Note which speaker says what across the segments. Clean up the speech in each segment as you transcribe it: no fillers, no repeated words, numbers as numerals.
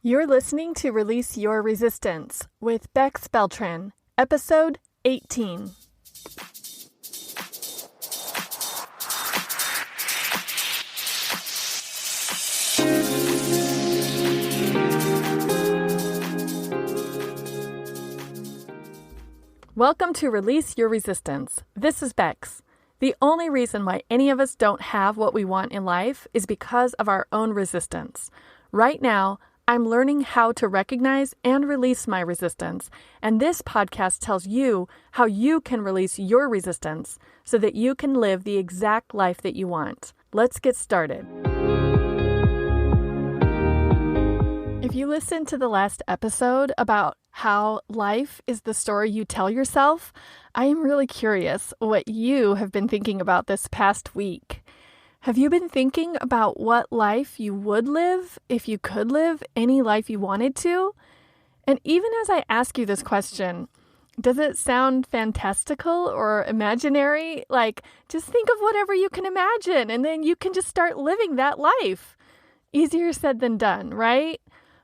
Speaker 1: You're listening to Release Your Resistance with Bex Beltran, episode 18. Welcome to Release Your Resistance. This is Bex. The only reason why any of us don't have what we want in life is because of our own resistance. Right now, I'm learning how to recognize and release my resistance, and this podcast tells you how you can release your resistance so that you can live the exact life that you want. Let's get started. If you listened to the last episode about how life is the story you tell yourself, I am really curious what you have been thinking about this past week. Have you been thinking about what life you would live if you could live any life you wanted to? And even as I ask you this question, does it sound fantastical or imaginary? Like, just think of whatever you can imagine, and then you can just start living that life. Easier said than done, right?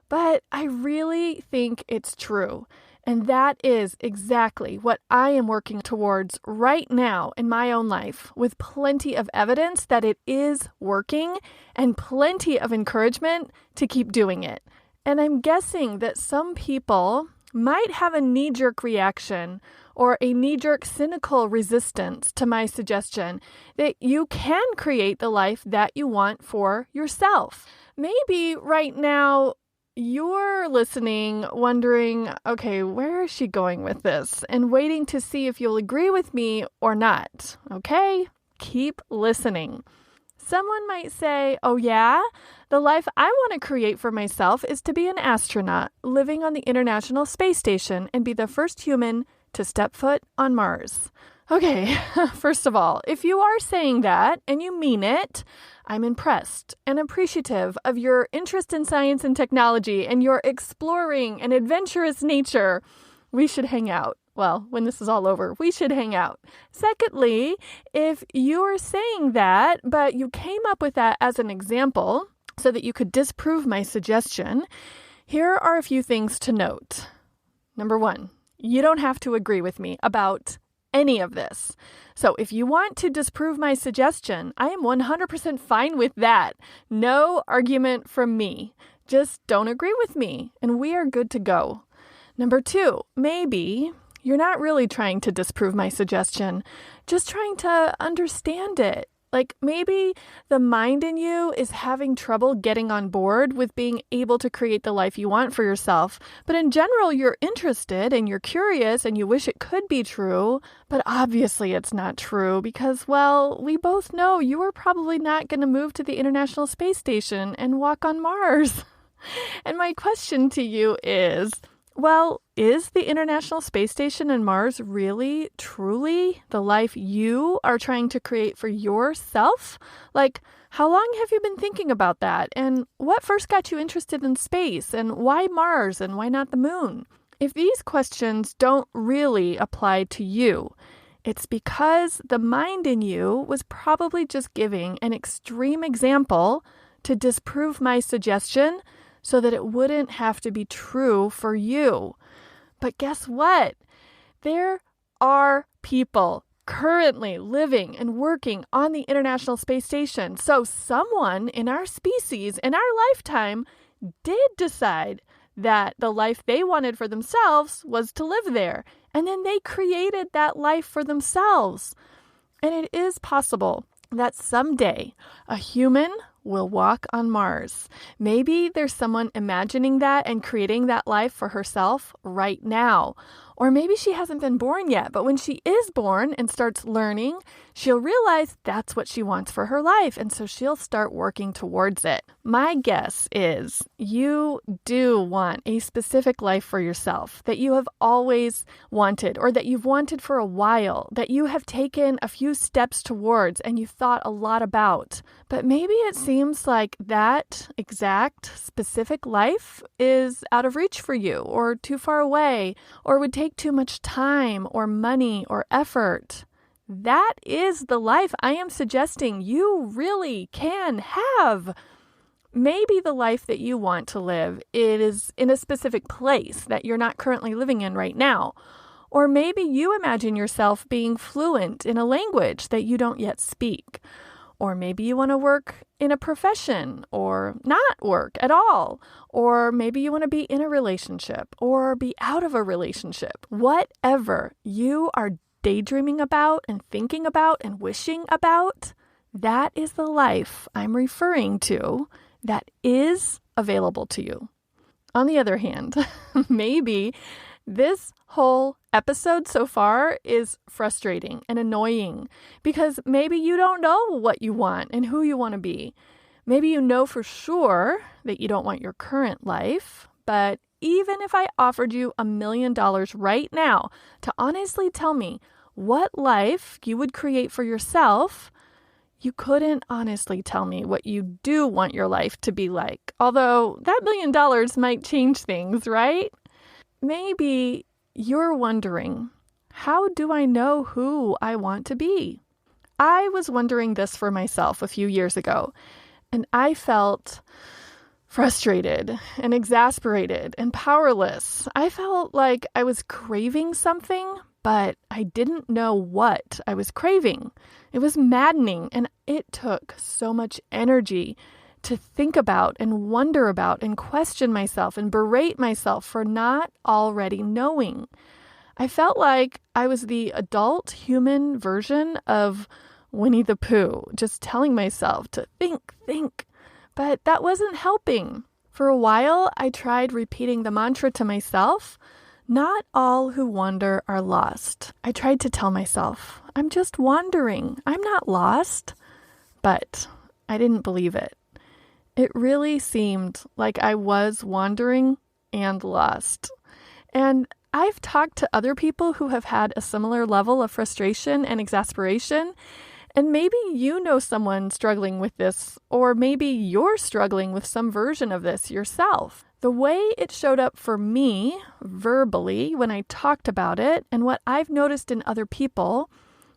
Speaker 1: But I really think it's true. And that is exactly what I am working towards right now in my own life, with plenty of evidence that it is working and plenty of encouragement to keep doing it. And I'm guessing that some people might have a knee-jerk reaction or a knee-jerk cynical resistance to my suggestion that you can create the life that you want for yourself. Maybe right now, you're listening, wondering, okay, where is she going with this? And waiting to see if you'll agree with me or not. Okay? Keep listening. Someone might say, oh yeah, the life I want to create for myself is to be an astronaut living on the International Space Station and be the first human to step foot on Mars. Okay, first of all, if you are saying that and you mean it, I'm impressed and appreciative of your interest in science and technology and your exploring and adventurous nature. We should hang out. Well, when this is all over, we should hang out. Secondly, if you're saying that, but you came up with that as an example so that you could disprove my suggestion, here are a few things to note. Number one, you don't have to agree with me about any of this. So if you want to disprove my suggestion, I am 100% fine with that. No argument from me. Just don't agree with me, and we are good to go. Number two, maybe you're not really trying to disprove my suggestion, just trying to understand it. Like maybe the mind in you is having trouble getting on board with being able to create the life you want for yourself. But in general, you're interested and you're curious and you wish it could be true. But obviously it's not true because, well, we both know you are probably not going to move to the International Space Station and walk on Mars. And my question to you is, well, is the International Space Station and Mars really, truly the life you are trying to create for yourself? Like, how long have you been thinking about that? And what first got you interested in space? And why Mars? And why not the moon? If these questions don't really apply to you, it's because the mind in you was probably just giving an extreme example to disprove my suggestion so that it wouldn't have to be true for you. But guess what? There are people currently living and working on the International Space Station. So someone in our species, in our lifetime, did decide that the life they wanted for themselves was to live there. And then they created that life for themselves. And it is possible that someday a human will walk on Mars. Maybe there's someone imagining that and creating that life for herself right now. Or maybe she hasn't been born yet, but when she is born and starts learning, she'll realize that's what she wants for her life, and so she'll start working towards it. My guess is you do want a specific life for yourself that you have always wanted, or that you've wanted for a while, that you have taken a few steps towards and you've thought a lot about. But maybe it seems like that exact specific life is out of reach for you, or too far away, or would take too much time or money or effort. That is the life I am suggesting you really can have. Maybe the life that you want to live, it is in a specific place that you're not currently living in right now. Or maybe you imagine yourself being fluent in a language that you don't yet speak. Or maybe you want to work in a profession or not work at all. Or maybe you want to be in a relationship or be out of a relationship. Whatever you are daydreaming about and thinking about and wishing about, that is the life I'm referring to that is available to you. On the other hand, maybe this whole episode so far is frustrating and annoying because maybe you don't know what you want and who you want to be. Maybe you know for sure that you don't want your current life, but even if I offered you $1 million right now to honestly tell me what life you would create for yourself, you couldn't honestly tell me what you do want your life to be like. Although that $1 million might change things, right? Maybe you're wondering, how do I know who I want to be? I was wondering this for myself a few years ago, and I felt frustrated and exasperated and powerless. I felt like I was craving something, but I didn't know what I was craving. It was maddening, and it took so much energy to think about and wonder about and question myself and berate myself for not already knowing. I felt like I was the adult human version of Winnie the Pooh, just telling myself to think, but that wasn't helping. For a while, I tried repeating the mantra to myself, not all who wander are lost. I tried to tell myself, I'm just wandering, I'm not lost, but I didn't believe it. It really seemed like I was wandering and lost. And I've talked to other people who have had a similar level of frustration and exasperation, and maybe you know someone struggling with this, or maybe you're struggling with some version of this yourself. The way it showed up for me verbally when I talked about it, and what I've noticed in other people,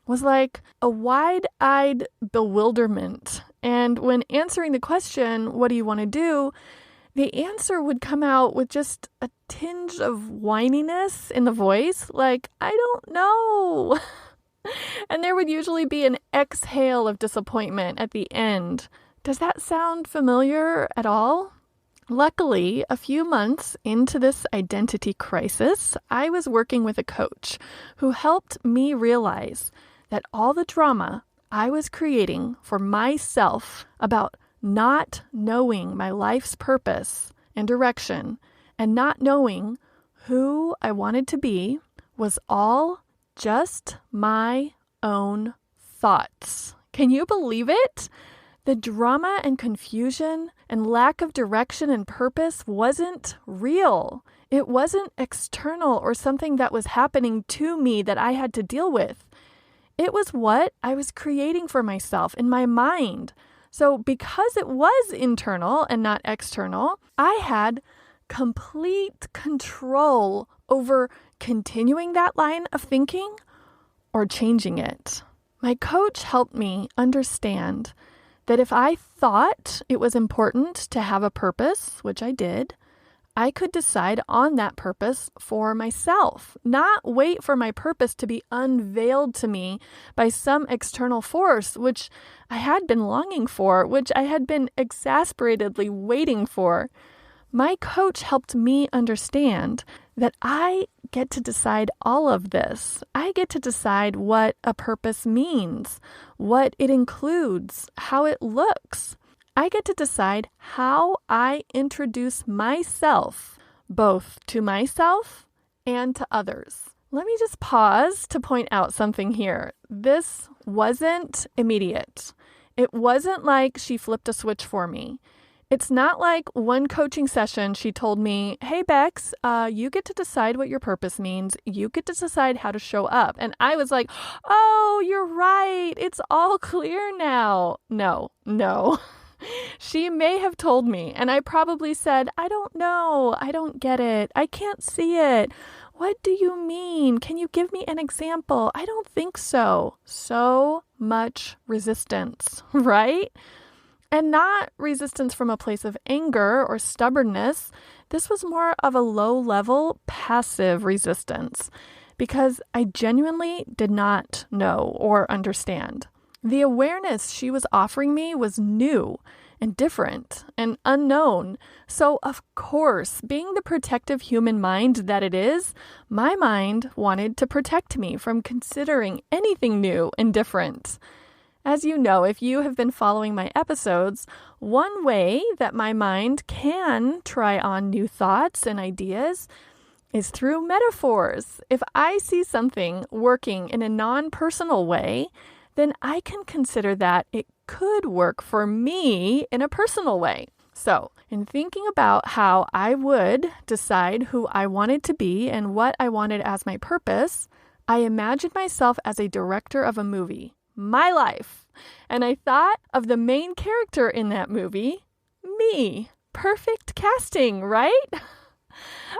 Speaker 1: was like a wide-eyed bewilderment. And when answering the question, what do you want to do? The answer would come out with just a tinge of whininess in the voice, like, I don't know. And there would usually be an exhale of disappointment at the end. Does that sound familiar at all? Luckily, a few months into this identity crisis, I was working with a coach who helped me realize that all the drama I was creating for myself about not knowing my life's purpose and direction and not knowing who I wanted to be was all just my own thoughts. Can you believe it? The drama and confusion and lack of direction and purpose wasn't real. It wasn't external or something that was happening to me that I had to deal with. It was what I was creating for myself in my mind. So because it was internal and not external, I had complete control over continuing that line of thinking or changing it. My coach helped me understand that if I thought it was important to have a purpose, which I did, I could decide on that purpose for myself, not wait for my purpose to be unveiled to me by some external force, which I had been longing for, which I had been exasperatedly waiting for. My coach helped me understand that I get to decide all of this. I get to decide what a purpose means, what it includes, how it looks. I get to decide how I introduce myself, both to myself and to others. Let me just pause to point out something here. This wasn't immediate. It wasn't like she flipped a switch for me. It's not like one coaching session she told me, hey, Bex, you get to decide what your purpose means. You get to decide how to show up. And I was like, oh, you're right. It's all clear now. No. She may have told me, and I probably said, I don't know. I don't get it. I can't see it. What do you mean? Can you give me an example? I don't think so. So much resistance, right? And not resistance from a place of anger or stubbornness. This was more of a low-level, passive resistance because I genuinely did not know or understand. The awareness she was offering me was new and different and unknown. So, of course, being the protective human mind that it is, my mind wanted to protect me from considering anything new and different. As you know, if you have been following my episodes, one way that my mind can try on new thoughts and ideas is through metaphors. If I see something working in a non-personal way, then I can consider that it could work for me in a personal way. So, in thinking about how I would decide who I wanted to be and what I wanted as my purpose, I imagined myself as a director of a movie, my life. And I thought of the main character in that movie, me. Perfect casting, right?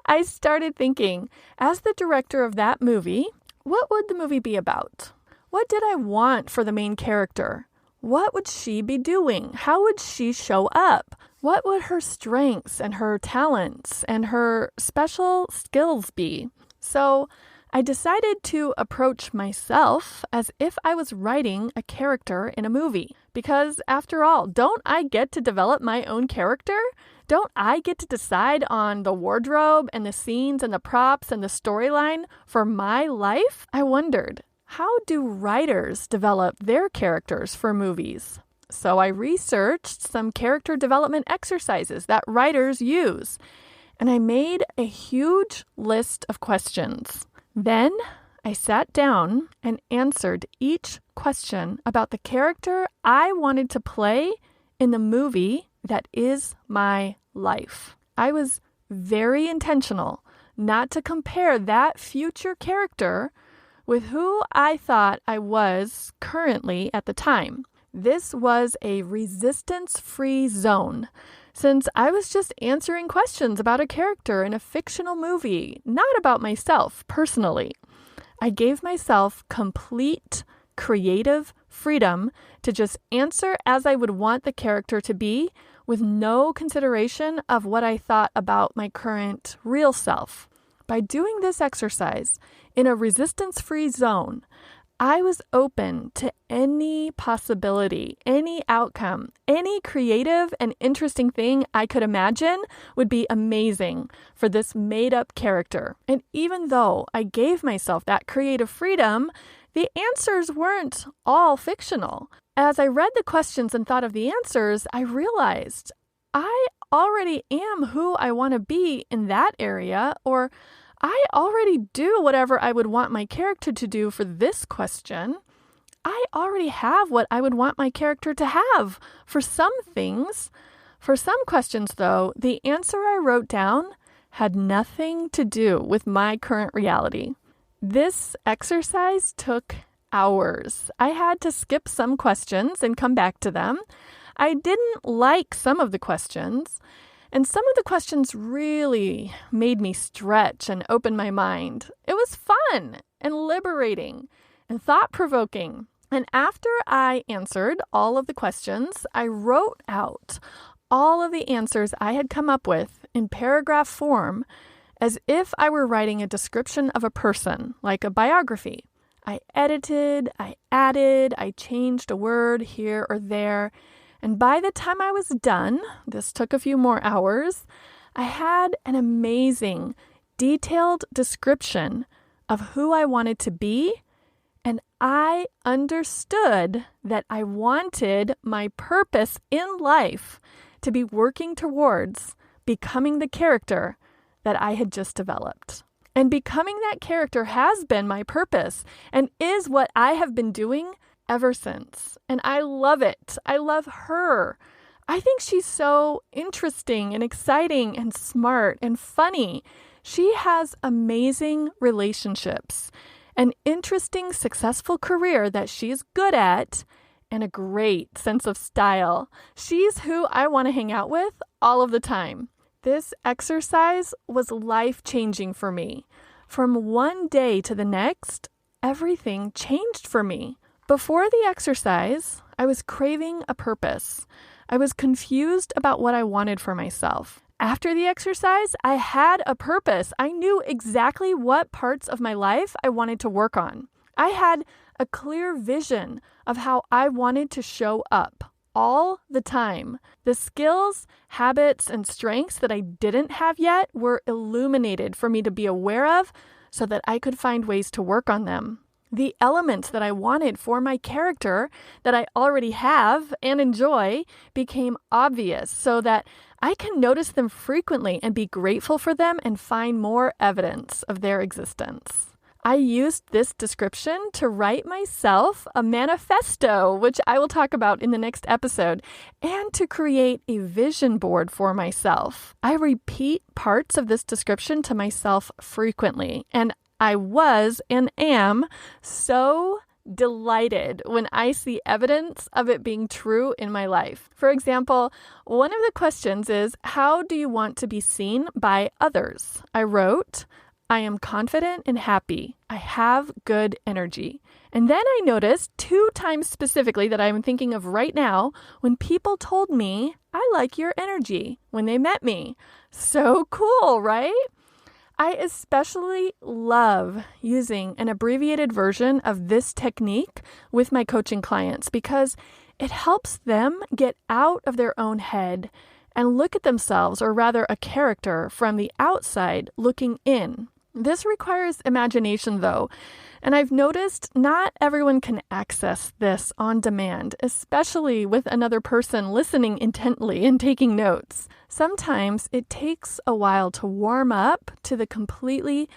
Speaker 1: I started thinking, as the director of that movie, what would the movie be about? What did I want for the main character? What would she be doing? How would she show up? What would her strengths and her talents and her special skills be? So I decided to approach myself as if I was writing a character in a movie. Because after all, don't I get to develop my own character? Don't I get to decide on the wardrobe and the scenes and the props and the storyline for my life? I wondered, how do writers develop their characters for movies? So I researched some character development exercises that writers use, and I made a huge list of questions. Then I sat down and answered each question about the character I wanted to play in the movie that is my life. I was very intentional not to compare that future character with who I thought I was currently at the time. This was a resistance-free zone, since I was just answering questions about a character in a fictional movie, not about myself personally. I gave myself complete creative freedom to just answer as I would want the character to be, with no consideration of what I thought about my current real self. By doing this exercise in a resistance-free zone, I was open to any possibility, any outcome, any creative and interesting thing I could imagine would be amazing for this made-up character. And even though I gave myself that creative freedom, the answers weren't all fictional. As I read the questions and thought of the answers, I realized I already am who I want to be in that area, or I already do whatever I would want my character to do for this question. I already have what I would want my character to have for some things. For some questions, though, the answer I wrote down had nothing to do with my current reality. This exercise took hours. I had to skip some questions and come back to them. I didn't like some of the questions, and some of the questions really made me stretch and open my mind. It was fun and liberating and thought-provoking. And after I answered all of the questions, I wrote out all of the answers I had come up with in paragraph form as if I were writing a description of a person, like a biography. I edited, I added, I changed a word here or there. And by the time I was done, this took a few more hours, I had an amazing, detailed description of who I wanted to be, and I understood that I wanted my purpose in life to be working towards becoming the character that I had just developed. And becoming that character has been my purpose and is what I have been doing ever since. And I love it. I love her. I think she's so interesting and exciting and smart and funny. She has amazing relationships, an interesting, successful career that she's good at, and a great sense of style. She's who I want to hang out with all of the time. This exercise was life-changing for me. From one day to the next, everything changed for me. Before the exercise, I was craving a purpose. I was confused about what I wanted for myself. After the exercise, I had a purpose. I knew exactly what parts of my life I wanted to work on. I had a clear vision of how I wanted to show up all the time. The skills, habits, and strengths that I didn't have yet were illuminated for me to be aware of so that I could find ways to work on them. The elements that I wanted for my character that I already have and enjoy became obvious so that I can notice them frequently and be grateful for them and find more evidence of their existence. I used this description to write myself a manifesto, which I will talk about in the next episode, and to create a vision board for myself. I repeat parts of this description to myself frequently, and I was and am so delighted when I see evidence of it being true in my life. For example, one of the questions is, how do you want to be seen by others? I wrote, I am confident and happy. I have good energy. And then I noticed 2 times specifically that I'm thinking of right now when people told me, I like your energy when they met me. So cool, right? I especially love using an abbreviated version of this technique with my coaching clients because it helps them get out of their own head and look at themselves, or rather a character, from the outside looking in. This requires imagination, though, and I've noticed not everyone can access this on demand, especially with another person listening intently and taking notes. Sometimes it takes a while to warm up to the completely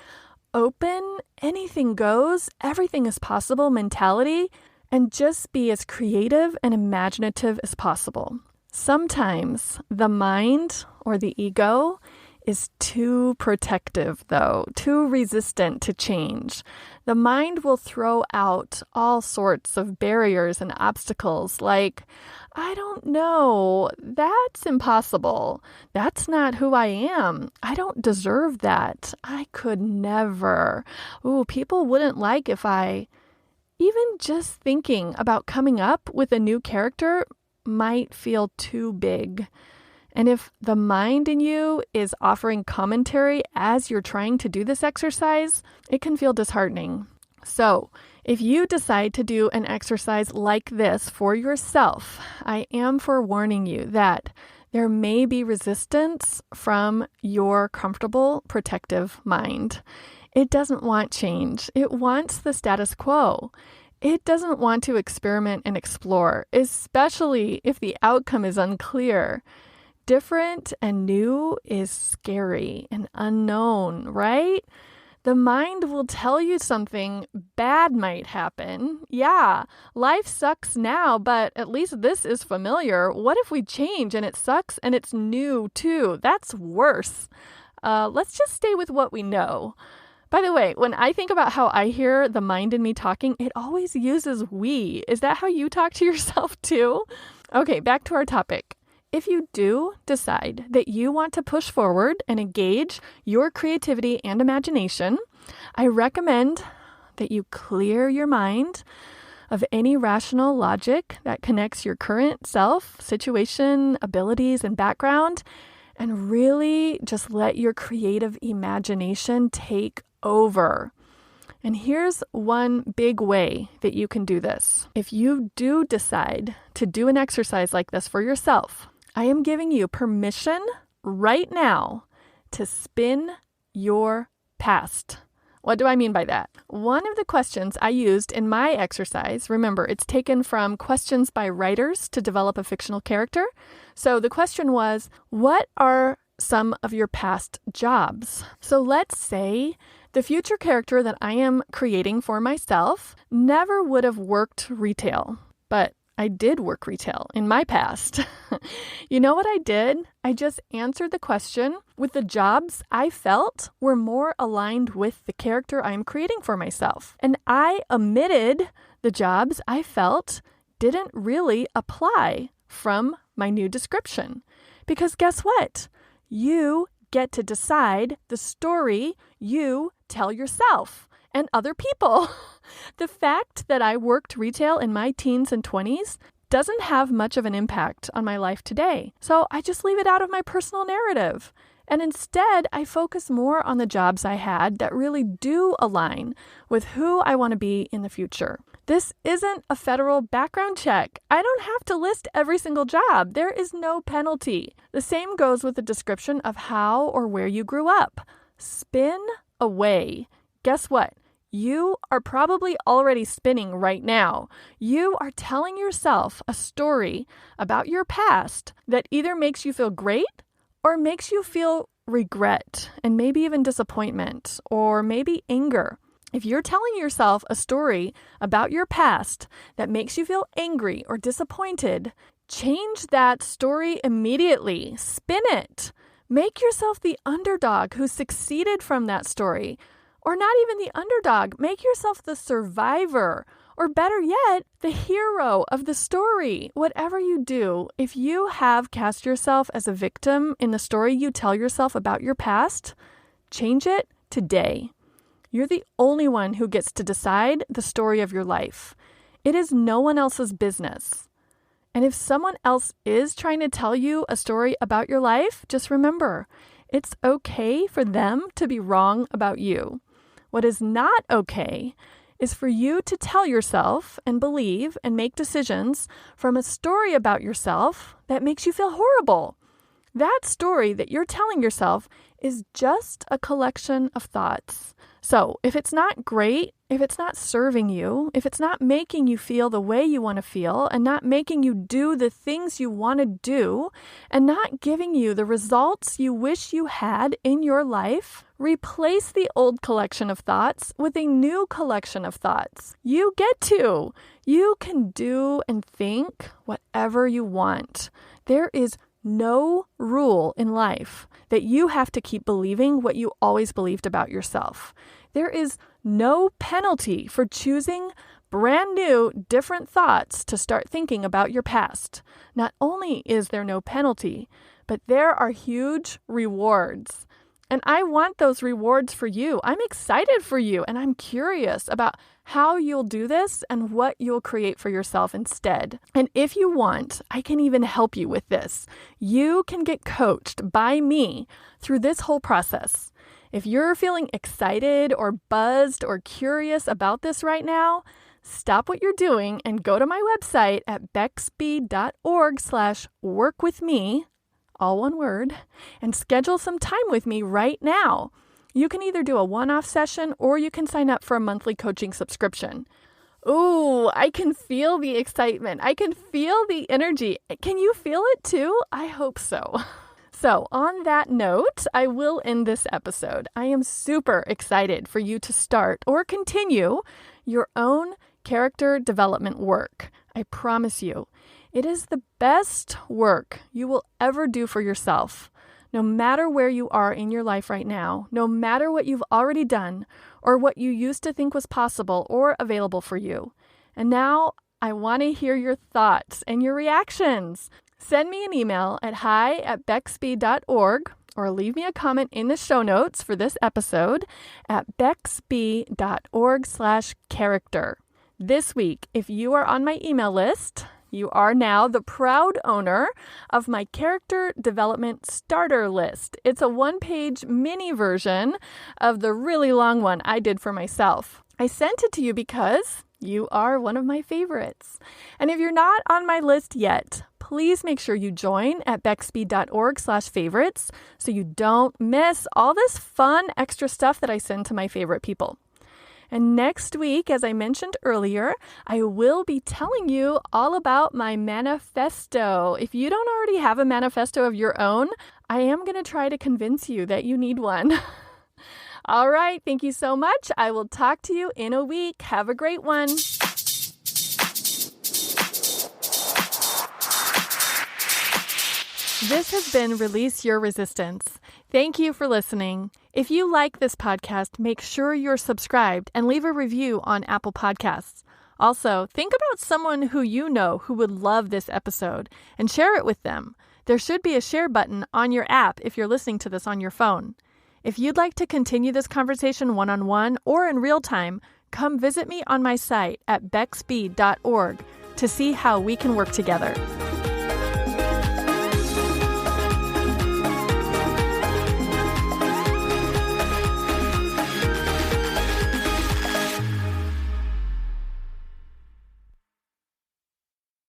Speaker 1: open, anything goes, everything is possible mentality, and just be as creative and imaginative as possible. Sometimes the mind or the ego is too protective, though, too resistant to change. The mind will throw out all sorts of barriers and obstacles like, I don't know, that's impossible. That's not who I am. I don't deserve that. I could never. Ooh, people wouldn't like if I... Even just thinking about coming up with a new character might feel too big. And if the mind in you is offering commentary as you're trying to do this exercise, it can feel disheartening. So, if you decide to do an exercise like this for yourself, I am forewarning you that there may be resistance from your comfortable, protective mind. It doesn't want change. It wants the status quo. It doesn't want to experiment and explore, especially if the outcome is unclear. Different and new is scary and unknown, right? The mind will tell you something bad might happen. Yeah, life sucks now, but at least this is familiar. What if we change and it sucks and it's new too? That's worse. Let's just stay with what we know. By the way, when I think about how I hear the mind in me talking, it always uses we. Is that how you talk to yourself too? Okay, back to our topic. If you do decide that you want to push forward and engage your creativity and imagination, I recommend that you clear your mind of any rational logic that connects your current self, situation, abilities, and background, and really just let your creative imagination take over. And here's one big way that you can do this. If you do decide to do an exercise like this for yourself, I am giving you permission right now to spin your past. What do I mean by that? One of the questions I used in my exercise, remember, it's taken from questions by writers to develop a fictional character. So the question was, what are some of your past jobs? So let's say the future character that I am creating for myself never would have worked retail, but I did work retail in my past. You know what I did? I just answered the question with the jobs I felt were more aligned with the character I'm creating for myself. And I omitted the jobs I felt didn't really apply from my new description. Because guess what? You get to decide the story you tell yourself and other people. The fact that I worked retail in my teens and 20s doesn't have much of an impact on my life today. So I just leave it out of my personal narrative. And instead, I focus more on the jobs I had that really do align with who I want to be in the future. This isn't a federal background check. I don't have to list every single job. There is no penalty. The same goes with the description of how or where you grew up. Spin away. Guess what? You are probably already spinning right now. You are telling yourself a story about your past that either makes you feel great or makes you feel regret and maybe even disappointment or maybe anger. If you're telling yourself a story about your past that makes you feel angry or disappointed, change that story immediately. Spin it. Make yourself the underdog who succeeded from that story. Or not even the underdog. Make yourself the survivor. Or better yet, the hero of the story. Whatever you do, if you have cast yourself as a victim in the story you tell yourself about your past, change it today. You're the only one who gets to decide the story of your life. It is no one else's business. And if someone else is trying to tell you a story about your life, just remember, it's okay for them to be wrong about you. What is not okay is for you to tell yourself and believe and make decisions from a story about yourself that makes you feel horrible. That story that you're telling yourself is just a collection of thoughts. So if it's not great, if it's not serving you, if it's not making you feel the way you want to feel and not making you do the things you want to do and not giving you the results you wish you had in your life, replace the old collection of thoughts with a new collection of thoughts. You get to. You can do and think whatever you want. There is no rule in life that you have to keep believing what you always believed about yourself. There is no penalty for choosing brand new, different thoughts to start thinking about your past. Not only is there no penalty, but there are huge rewards. And I want those rewards for you. I'm excited for you, and I'm curious about how you'll do this and what you'll create for yourself instead. And if you want, I can even help you with this. You can get coached by me through this whole process. If you're feeling excited or buzzed or curious about this right now, stop what you're doing and go to my website at bexb.org/workwithme, all one word, and schedule some time with me right now. You can either do a one-off session or you can sign up for a monthly coaching subscription. Ooh, I can feel the excitement. I can feel the energy. Can you feel it too? I hope so. So on that note, I will end this episode. I am super excited for you to start or continue your own character development work. I promise you, it is the best work you will ever do for yourself. No matter where you are in your life right now, no matter what you've already done or what you used to think was possible or available for you. And now I want to hear your thoughts and your reactions. Send me an email at hi@bexb.org or leave me a comment in the show notes for this episode at bexb.org/character. This week, if you are on my email list, you are now the proud owner of my character development starter list. It's a one-page mini version of the really long one I did for myself. I sent it to you because you are one of my favorites. And if you're not on my list yet, please make sure you join at bexb.org/favorites so you don't miss all this fun extra stuff that I send to my favorite people. And next week, as I mentioned earlier, I will be telling you all about my manifesto. If you don't already have a manifesto of your own, I am going to try to convince you that you need one. All right, thank you so much. I will talk to you in a week. Have a great one. This has been Release Your Resistance. Thank you for listening. If you like this podcast, make sure you're subscribed and leave a review on Apple Podcasts. Also, think about someone who you know who would love this episode and share it with them. There should be a share button on your app if you're listening to this on your phone. If you'd like to continue this conversation one-on-one or in real time, come visit me on my site at bexb.org. to see how we can work together.